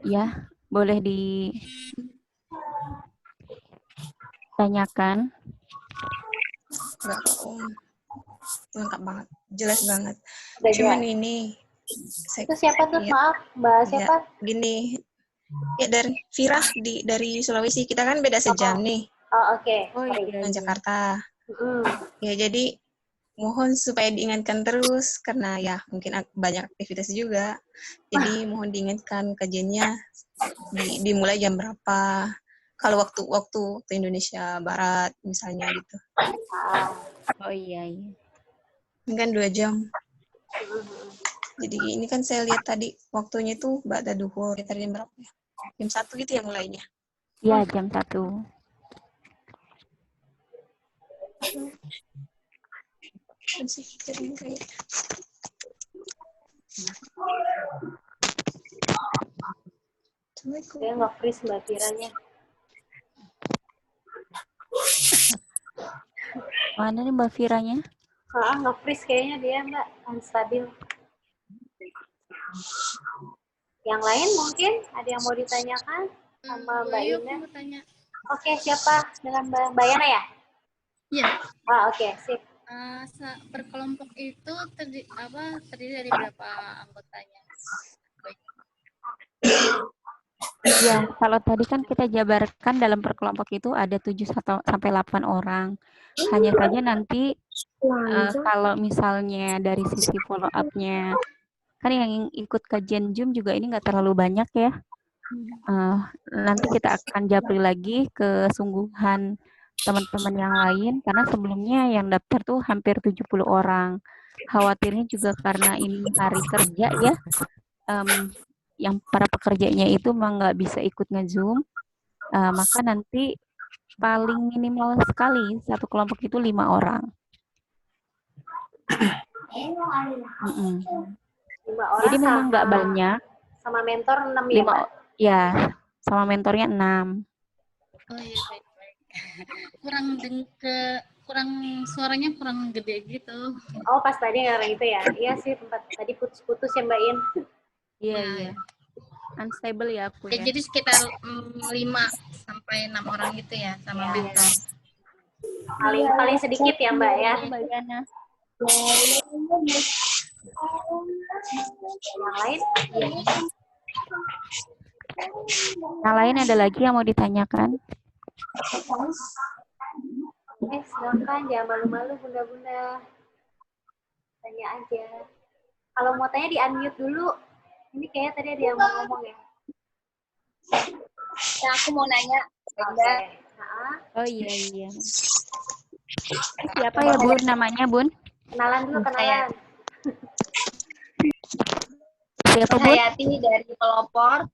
ya boleh ditanyakan. Enggak kok, Om. Lengkap banget, jelas banget. Udah Cuman ya? ini, Itu siapa tuh? ya, Maaf, Mbak siapa? gini, ya dari Firah dari Sulawesi, kita kan beda sejam nih, Oh, oke. Oh Sorry. iya, dengan iya. Jakarta. Mm. Ya jadi mohon supaya diingatkan terus karena ya mungkin banyak aktivitas juga. Jadi mohon diingatkan kajiannya dimulai jam berapa. Kalau waktu Indonesia Barat misalnya gitu. Oh iya, iya. Ini kan 2 jam. Jadi ini kan saya lihat tadi waktunya itu ba'da duhur. Tadi jam berapa ya? Jam 1 gitu ya mulainya. Ya, jam 1. Sih, jadi kayak Dia nge-freeze Mbak Firanya. Mana nih Mbak Firanya? Nge-freeze kayaknya dia Mbak. Unstabil. Yang lain mungkin ada yang mau ditanyakan sama Mbak Ina? Oke, siapa? Dengan Mbak Yana ya? Iya. Oke, sip. Per kelompok itu terdiri dari berapa anggotanya? Ya, kalau tadi kan kita jabarkan dalam perkelompok itu ada 7 sampai 8 orang. Hanya saja nanti kalau misalnya dari sisi follow up-nya, kan yang ikut kajian Zoom juga ini nggak terlalu banyak ya. Nanti kita akan japri lagi kesungguhan teman-teman yang lain, karena sebelumnya yang daftar tuh hampir 70 orang. Khawatirnya juga karena ini hari kerja ya, yang para pekerjanya itu memang nggak bisa ikut nge-Zoom, maka nanti paling minimal sekali satu kelompok itu 5 orang. 5 orang Jadi memang nggak banyak. Sama mentor 6 ya, Mbak? Ya, sama mentornya 6. Oh iya, baik. Kurang suaranya kurang gede gitu. Oh, pas tadi orang itu ya? Iya sih, tempat tadi putus-putus ya Mbak In. Iya. Unstable ya aku ya. Jadi sekitar 5 sampai 6 orang gitu ya sama mentor. Paling sedikit ya Mbak ya? Mbak Yana. Yang lain? Yang lain ada lagi yang mau ditanyakan? Silakan, jangan malu-malu bunda-bunda. Tanya aja. Kalau mau tanya di-unmute dulu. Ini kayaknya tadi ada yang mau ngomong ya. Nah, aku mau nanya. Oke. Oh iya. Siapa ya Bun namanya Bun? Kenalan dulu, kenalan. Siapa Bun? Hayati dari pelopor.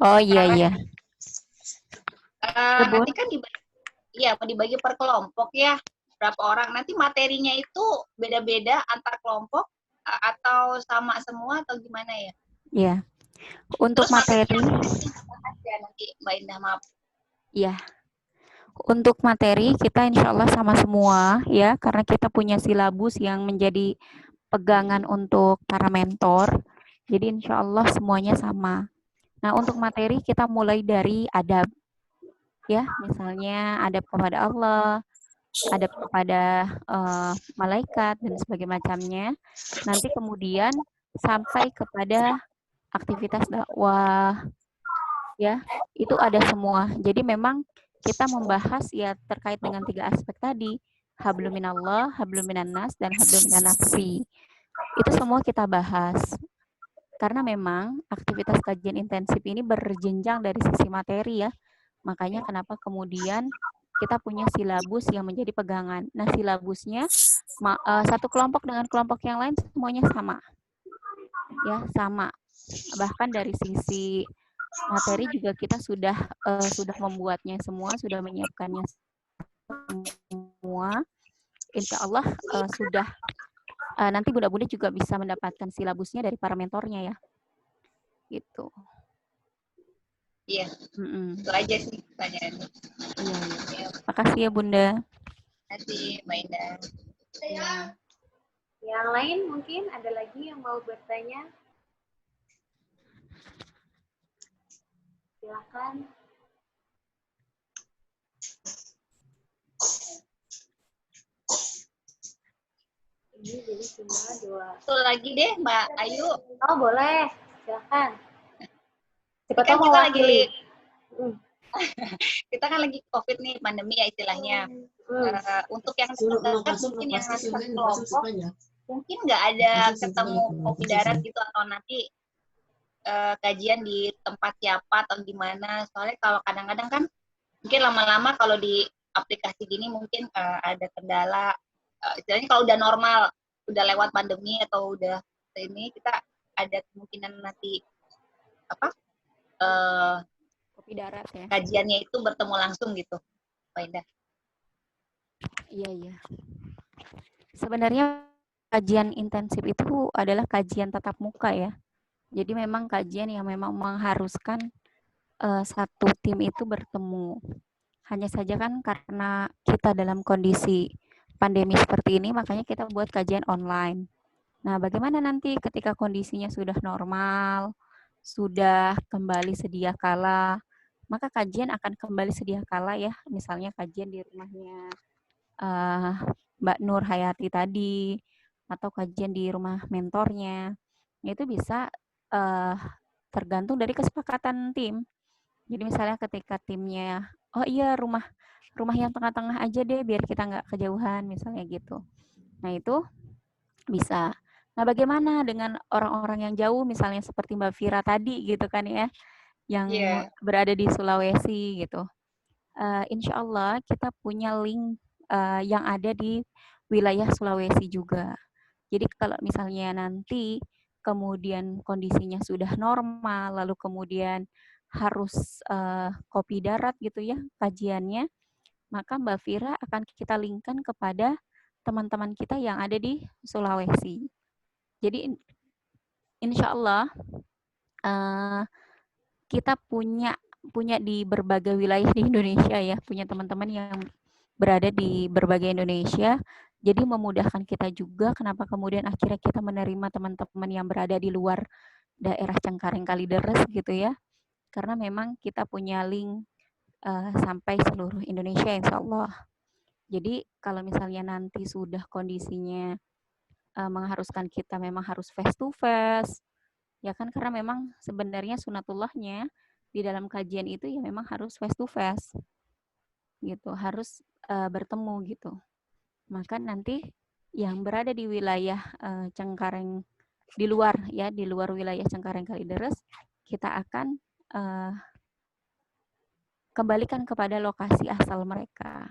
Oh iya. Nanti kan dibagi per kelompok ya. Berapa orang. Nanti materinya itu beda-beda antar kelompok atau sama semua atau gimana ya? Iya. Untuk materi. Nanti Mbak Indah, maaf. Iya. Untuk materi kita insya Allah sama semua ya, karena kita punya silabus yang menjadi pegangan untuk para mentor. Jadi insya Allah semuanya sama. Nah untuk materi kita mulai dari adab. Ya, misalnya adab kepada Allah, adab kepada malaikat dan sebagainya macamnya. Nanti kemudian sampai kepada aktivitas dakwah, ya itu ada semua. Jadi memang kita membahas ya terkait dengan 3 aspek tadi, hablum minallah, hablum minannas, dan hablum minan nafsi. Itu semua kita bahas. Karena memang aktivitas kajian intensif ini berjenjang dari sisi materi ya. Makanya kenapa kemudian kita punya silabus yang menjadi pegangan. Nah, silabusnya satu kelompok dengan kelompok yang lain semuanya sama. Ya, sama. Bahkan dari sisi materi juga kita sudah membuatnya semua, sudah menyiapkannya semua. Insya Allah sudah nanti bunda-bunda juga bisa mendapatkan silabusnya dari para mentornya ya. Gitu. Iya, itu aja sih pertanyaannya. Iya. Makasih ya Bunda. Terima kasih Mbak Indah. Ya. Yang lain mungkin ada lagi yang mau bertanya? Silakan. Ini jadi cuma 2. Satu lagi deh Mbak Ayu. Oh boleh, silakan. Siapa Kan tahu mau wakili. Kita kan lagi COVID nih, pandemi ya istilahnya. Untuk yang terdekat mungkin yang kelompok, mungkin nggak ada ketemu kopi darat gitu atau nanti kajian di tempat siapa atau gimana. Soalnya kalau kadang-kadang kan mungkin lama-lama kalau di aplikasi gini mungkin ada kendala. Istilahnya kalau udah normal, udah lewat pandemi atau udah ini, kita ada kemungkinan nanti Kopi darat ya. Kajiannya itu bertemu langsung gitu, Mbak Indah. Iya. Sebenarnya kajian intensif itu adalah kajian tatap muka ya. Jadi memang kajian yang memang mengharuskan satu tim itu bertemu. Hanya saja kan karena kita dalam kondisi pandemi seperti ini, makanya kita buat kajian online. Nah, bagaimana nanti ketika kondisinya sudah normal, sudah kembali sedia kala, maka kajian akan kembali sedia kala ya. Misalnya kajian di rumahnya Mbak Nur Hayati tadi, atau kajian di rumah mentornya. Itu bisa tergantung dari kesepakatan tim. Jadi misalnya ketika timnya, oh iya rumah yang tengah-tengah aja deh biar kita nggak kejauhan misalnya gitu. Nah itu bisa. Nah bagaimana dengan orang-orang yang jauh misalnya seperti Mbak Vira tadi gitu kan ya, yang berada di Sulawesi gitu. Insya Allah kita punya link yang ada di wilayah Sulawesi juga. Jadi kalau misalnya nanti kemudian kondisinya sudah normal, lalu kemudian harus kopi darat gitu ya kajiannya, maka Mbak Vira akan kita linkkan kepada teman-teman kita yang ada di Sulawesi. Jadi insya Allah kita punya di berbagai wilayah di Indonesia ya, punya teman-teman yang berada di berbagai Indonesia. Jadi memudahkan kita juga kenapa kemudian akhirnya kita menerima teman-teman yang berada di luar daerah Cengkareng Kalideres gitu ya. Karena memang kita punya link sampai seluruh Indonesia insya Allah. Jadi kalau misalnya nanti sudah kondisinya mengharuskan kita memang harus face to face, ya kan karena memang sebenarnya sunatullahnya di dalam kajian itu ya memang harus face to face, gitu, harus bertemu gitu. Maka nanti yang berada di wilayah Cengkareng di luar wilayah Cengkareng Kalideres, kita akan kembalikan kepada lokasi asal mereka.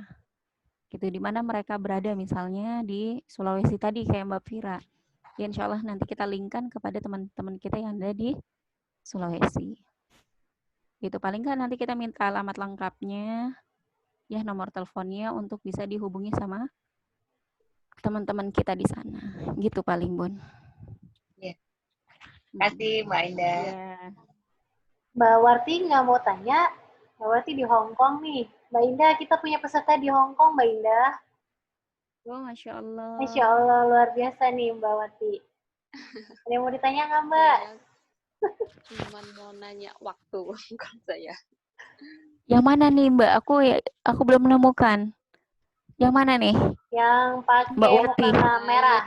Gitu, di mana mereka berada misalnya di Sulawesi tadi kayak Mbak Vira. Ya insya Allah nanti kita linkkan kepada teman-teman kita yang ada di Sulawesi. Gitu, paling kan nanti kita minta alamat lengkapnya, ya nomor teleponnya untuk bisa dihubungi sama teman-teman kita di sana. Gitu paling Bun. Ya. Terima kasih Mbak Indah. Ya. Mbak Warti nggak mau tanya, Mbak Warti di Hong Kong nih. Mbak Indah, kita punya peserta di Hong Kong, Mbak Indah. Oh, Masya Allah. Masya Allah, luar biasa nih Mbak Warti. Ada yang mau ditanya nggak Mbak? Cuman mau nanya waktu kalau saya. Yang mana nih Mbak? Aku belum menemukan. Yang mana nih? Yang pakai Mbak Warti. warna merah.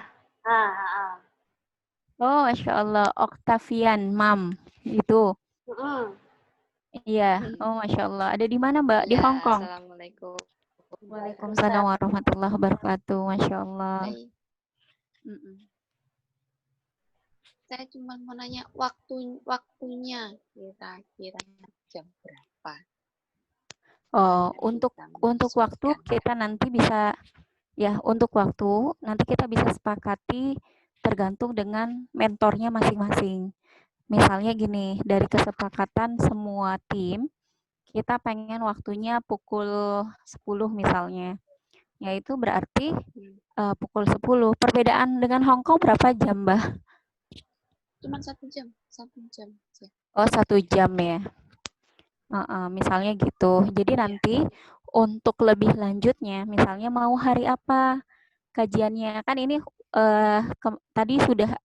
Oh, Masya Allah. Octavian, Mam. Itu. Iya, oh Masya Allah. Ada di mana Mbak? Di Ya, Hong Kong? Assalamualaikum. Waalaikumsalam warahmatullahi wabarakatuh. Masya Allah. Baik. Saya cuma mau nanya waktunya kira-kira jam berapa? Oh, Biar untuk kita waktu menyesuaikan. kita nanti bisa ya, untuk waktu nanti kita bisa sepakati tergantung dengan mentornya masing-masing. Misalnya gini, dari kesepakatan semua tim, kita pengen waktunya pukul 10 misalnya. Yaitu berarti pukul 10. Perbedaan dengan Hong Kong berapa jam, Mbak? Cuma 1 jam. Ya. Oh, 1 jam ya. Misalnya gitu. Jadi nanti untuk lebih lanjutnya, misalnya mau hari apa kajiannya, kan ini tadi sudah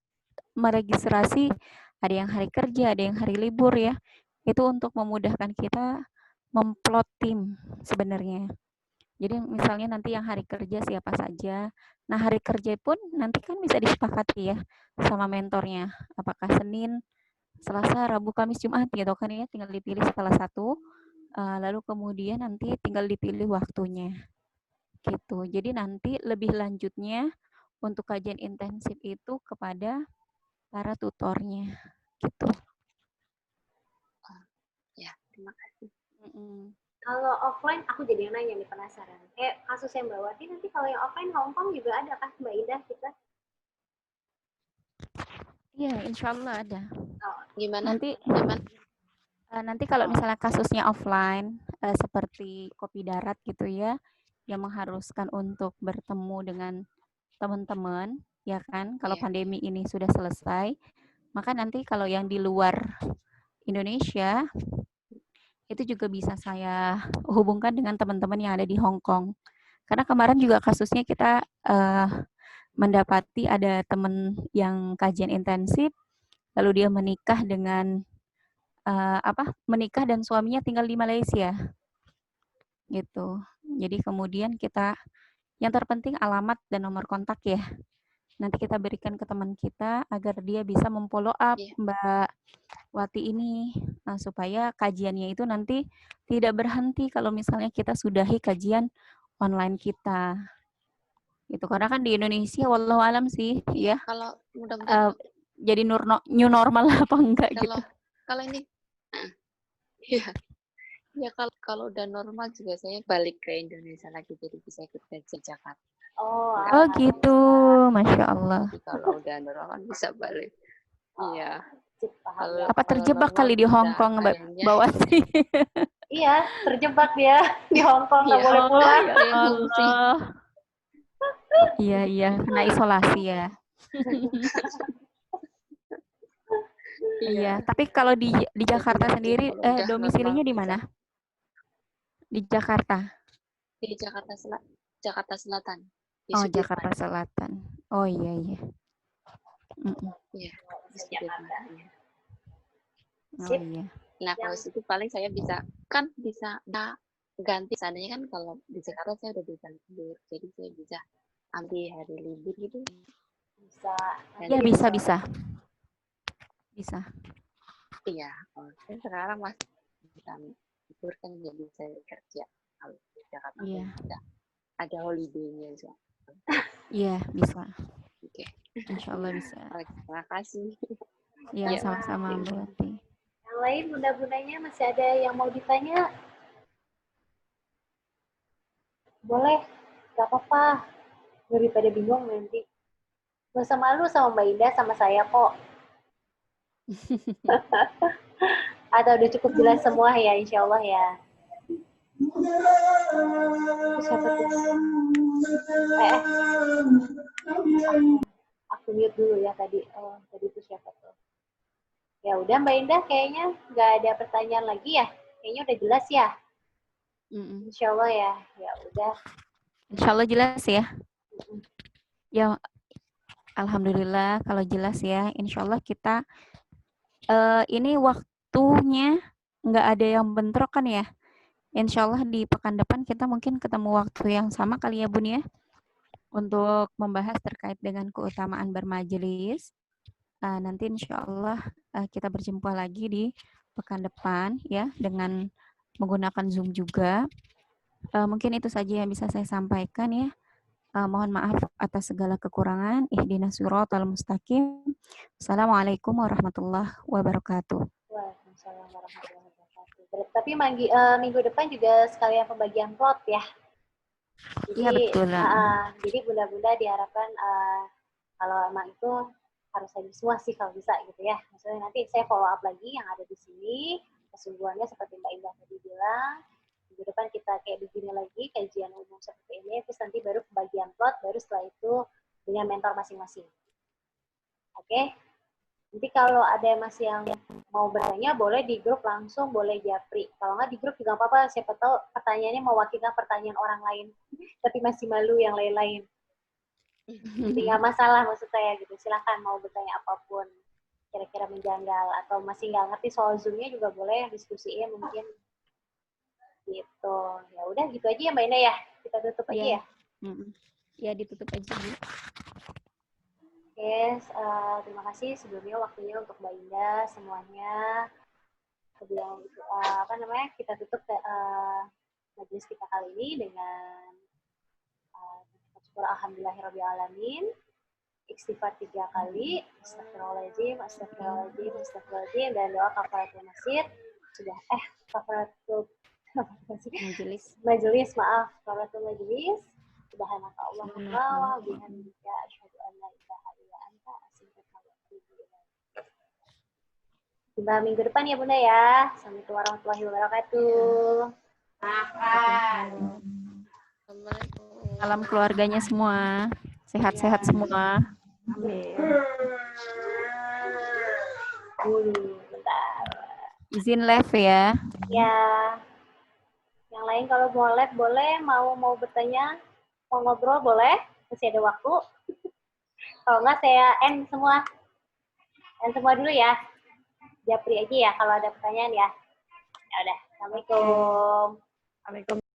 meregistrasi, ada yang hari kerja, ada yang hari libur ya. Itu untuk memudahkan kita memplot tim sebenarnya. Jadi misalnya nanti yang hari kerja siapa saja. Nah, hari kerja pun nanti kan bisa disepakati ya sama mentornya. Apakah Senin, Selasa, Rabu, Kamis, Jumat gitu kan ya, tinggal dipilih salah satu. Lalu kemudian nanti tinggal dipilih waktunya. Gitu. Jadi nanti lebih lanjutnya untuk kajian intensif itu kepada para tutornya. Gitu. Ya, terima kasih. Kalau offline, aku jadi yang nanya nih, penasaran. Kayak kasus yang Mbak Wati, nanti kalau yang offline Hong Kong juga ada kah Mbak Indah kita? Iya, insya Allah ada. Gimana? Nanti kalau misalnya kasusnya offline, seperti kopi darat gitu ya, yang mengharuskan untuk bertemu dengan teman-teman, ya kan? Kalau pandemi ini sudah selesai, maka nanti kalau yang di luar Indonesia, itu juga bisa saya hubungkan dengan teman-teman yang ada di Hong Kong. Karena kemarin juga kasusnya kita mendapati ada teman yang kajian intensif, lalu dia menikah dengan menikah dan suaminya tinggal di Malaysia, gitu. Jadi kemudian kita, yang terpenting alamat dan nomor kontak ya. Nanti kita berikan ke teman kita agar dia bisa memfollow up Mbak Wati ini, supaya kajiannya itu nanti tidak berhenti kalau misalnya kita sudahi kajian online kita. Gitu. Karena kan di Indonesia wallahu alam sih ya. Kalau mudah-mudahan jadi new normal apa enggak gitu. Kalau ini ya kalau udah normal juga saya balik ke Indonesia lagi, jadi bisa ikut kajian Jakarta. Oh gitu, Masya Allah. Jadi kalau udah normal bisa balik. Iya. Apa terjebak kali di Hong Kong bawa sih? Iya, terjebak dia di Hong Kong, nggak boleh pulang. Ya Allah. Iya, kena isolasi ya. Iya, tapi kalau di Jakarta sendiri, domisilinya di mana? Di Jakarta. Di Jakarta Selatan. Oh, Jakarta Selatan. Oh iya. Iya. Oh iya. Nah, kalau situ paling saya bisa ganti. Seandainya kan kalau di Jakarta saya udah bisa libur, jadi saya bisa ambil hari libur gitu. Bisa. Ya bisa. Iya, kan sekarang masih bisa libur kan, jadi saya kerja. Kalau di Jakarta ada holiday-nya juga. Iya, bisa. Oke. Insya Allah bisa. Terima kasih. Iya, sama-sama Mbak Wati. Yang lain bunda-bundanya masih ada yang mau ditanya? Boleh, gak apa-apa. Daripada bingung nanti. Gak usah malu sama Mbak Indah, sama saya kok. Atau udah cukup jelas semua ya, insya Allah ya. Siapa tuh? Aku mute dulu ya tadi. Oh, tadi itu siapa tuh? Ya udah Mbak Indah, kayaknya nggak ada pertanyaan lagi ya. Kayaknya udah jelas ya. Insya Allah ya. Ya udah. Insya Allah jelas ya. Ya, alhamdulillah kalau jelas ya. Insya Allah kita ini waktunya nggak ada yang bentrok kan ya. Insya Allah di pekan depan kita mungkin ketemu waktu yang sama kali ya Bun ya. Untuk membahas terkait dengan keutamaan bermajelis. Nanti insya Allah kita berjumpa lagi di pekan depan ya dengan menggunakan Zoom juga. Mungkin itu saja yang bisa saya sampaikan ya. Mohon maaf atas segala kekurangan. Ihdinas siratal mustaqim. Assalamualaikum warahmatullahi wabarakatuh. Waalaikumsalam warahmatullahi wabarakatuh. Tapi minggu depan juga sekalian pembagian plot ya. Jadi, iya betul. Jadi bunda-bunda diharapkan kalau emang itu harus hadir semua sih kalau bisa gitu ya. Maksudnya nanti saya follow up lagi yang ada di sini. Kesungguhannya seperti Mbak Indah tadi bilang. Minggu depan kita kayak begini lagi, kajian umum seperti ini. Terus nanti baru pembagian plot, baru setelah itu dengan mentor masing-masing. Oke? Nanti kalau ada masih yang mau bertanya, boleh di grup langsung, boleh japri. Kalau nggak di grup juga apa-apa, siapa tahu pertanyaannya mewakilkan pertanyaan orang lain. Tapi masih malu yang lain-lain. Jadi nggak masalah maksud saya gitu. Silahkan mau bertanya apapun. Kira-kira menjanggal atau masih nggak ngerti soal Zoom-nya juga boleh diskusiin mungkin. Gitu. Ya udah gitu aja ya Mbak Ina ya. Kita tutup aja ya. Ya ditutup aja Bu. Oke, terima kasih sebelumnya waktunya untuk Mbak Indah semuanya. Sebelum kita tutup majelis kita kali ini dengan syukur alhamdulillahirobbilalamin, istighfar 3 kali, astagfirullahaladzim, astagfirullahaladzim, astagfirullahaladzim, dan doa kafaratul masjid. Sudah kafaratul majelis, maaf, kafaratul majelis. Subhanaka Allahumma wa bihamdika asyhadu an la ilaha illa anta astaghfiruka wa atubu ilaik. Jumpa minggu depan ya Bunda ya. Assalamualaikum warahmatullahi wabarakatuh. Salam keluarganya semua. Sehat-sehat semua. Amin. Bentar. Izin live ya. Ya. Yang lain kalau mau live boleh, mau bertanya, mau ngobrol boleh, masih ada waktu. Kalau enggak saya end semua. End semua dulu ya. Japri aja ya kalau ada pertanyaan ya. Ya udah. Assalamualaikum. Waalaikumsalam.